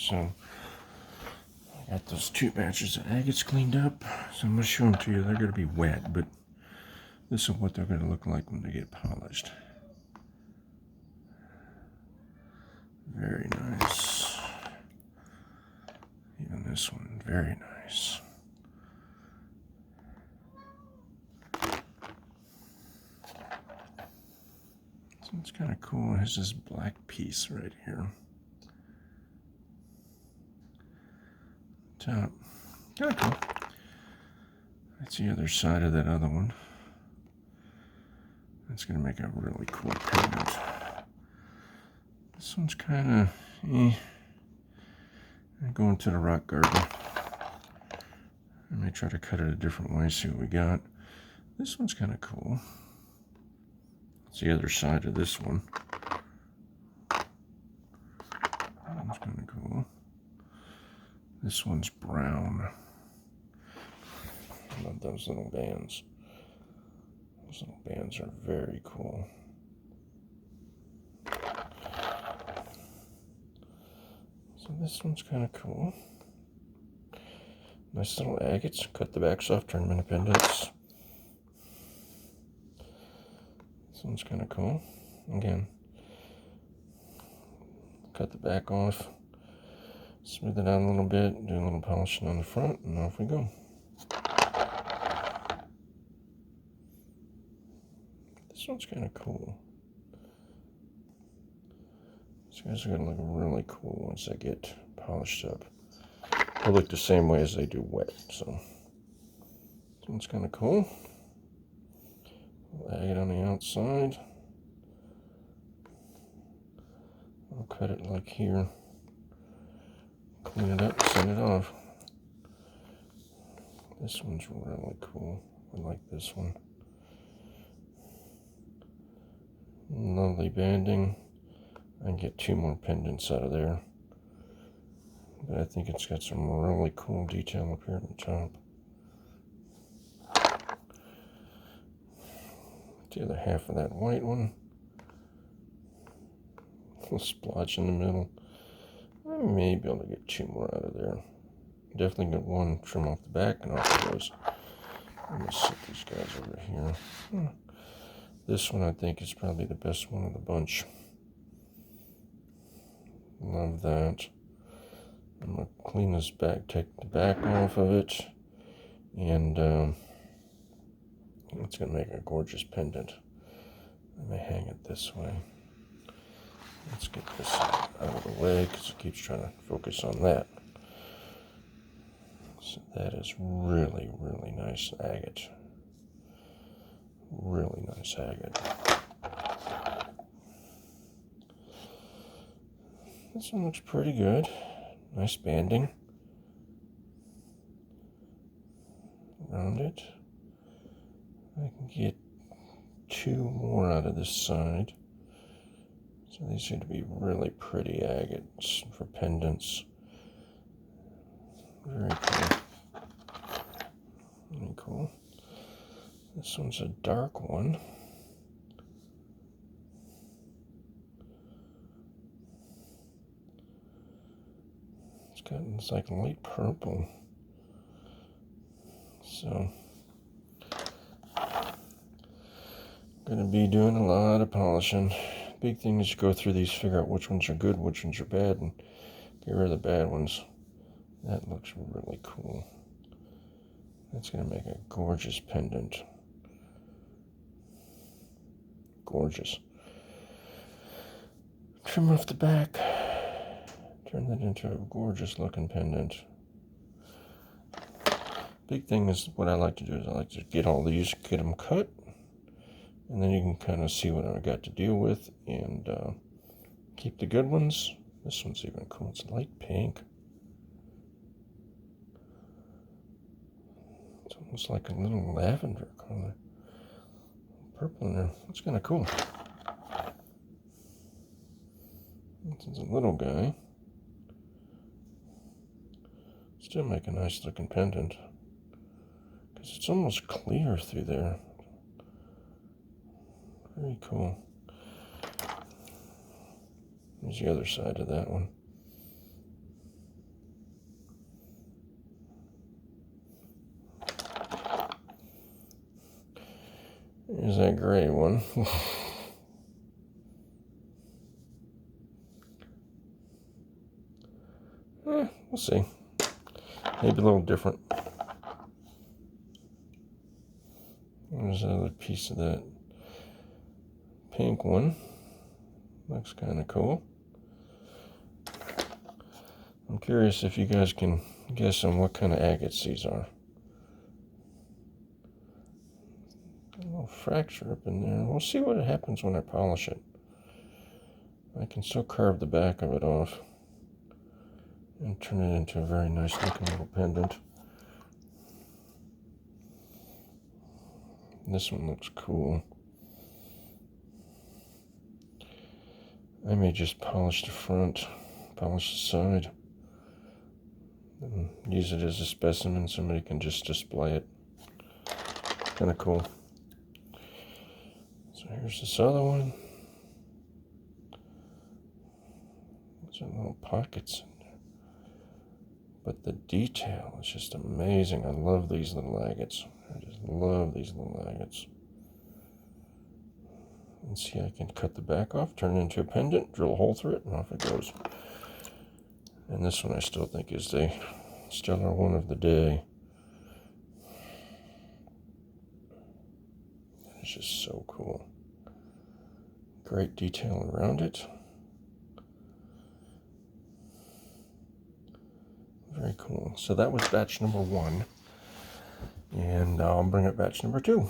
so I got those 2 batches of agates cleaned up. So I'm going to show them to you. They're going to be wet, but this is what they're going to look like when they get polished. Very nice. Even this one, very nice. So it's kind of cool. It has this black piece right here. Top. Kind of cool. That's the other side of that other one. That's going to make a really cool pendant. This one's kind of I'm going to the rock garden. I may try to cut it a different way, see what we got. This one's kind of cool. It's the other side of this one. That one's kind of cool. This one's brown. I love those little bands. Those little bands are very cool. So this one's kind of cool. Nice little agates. Cut the backs off, turn them into pendants. This one's kind of cool. Again, cut the back off, smooth it out a little bit, do a little polishing on the front, and off we go. This one's kind of cool. These guys are going to look really cool once they get polished up. They'll look the same way as they do wet, so this one's kind of cool. Agate on the outside. I'll cut it like here. Clean it up, send it off. This one's really cool. I like this one. Lovely banding. I can get 2 more pendants out of there. But I think it's got some really cool detail up here at the top. The other half of that white one. A little splotch in the middle. I may be able to get 2 more out of there. Definitely get 1 trim off the back and off of those. Let me set these guys over here. This one I think is probably the best one of the bunch. Love that. I'm going to clean this back, take the back off of it, and it's going to make a gorgeous pendant. I may hang it this way. Let's get this out of the way because it keeps trying to focus on that. So that is really, really nice agate. Really nice agate. This one looks pretty good. Nice banding around it. I can get 2 more out of this side. So these seem to be really pretty agates for pendants. Very cool. Very cool. This one's a dark one. It's like light purple. So gonna be doing a lot of polishing. Big thing is to go through these, figure out which ones are good, which ones are bad, and get rid of the bad ones. That looks really cool. That's gonna make a gorgeous pendant. Gorgeous. Trim off the back. Turn that into a gorgeous looking pendant. Big thing is what I like to do is I like to get all these, get them cut, and then you can kind of see what I got to deal with and keep the good ones. This one's even cool. It's light pink. It's almost like a little lavender color. Purple in there. That's kind of cool. This is a little guy. Still make a nice looking pendant because it's almost clear through there. Very cool. Here's the other side of that one. Here's that gray one. We'll see. Maybe a little different. There's another piece of that pink one. Looks kind of cool. I'm curious if you guys can guess on what kind of agates these are. A little fracture up in there. We'll see what happens when I polish it. I can still carve the back of it off and turn it into a very nice looking little pendant. This one looks cool. I may just polish the front, polish the side, and use it as a specimen. Somebody can just display it. Kind of cool. So here's this other one. There's little pockets in there. But the detail is just amazing. I love these little agates. I just love these little agates. And see, I can cut the back off, turn it into a pendant, drill a hole through it, and off it goes. And this one I still think is the stellar one of the day. It's just so cool. Great detail around it. Very cool. So that was batch number 1. And I'll bring up batch number 2.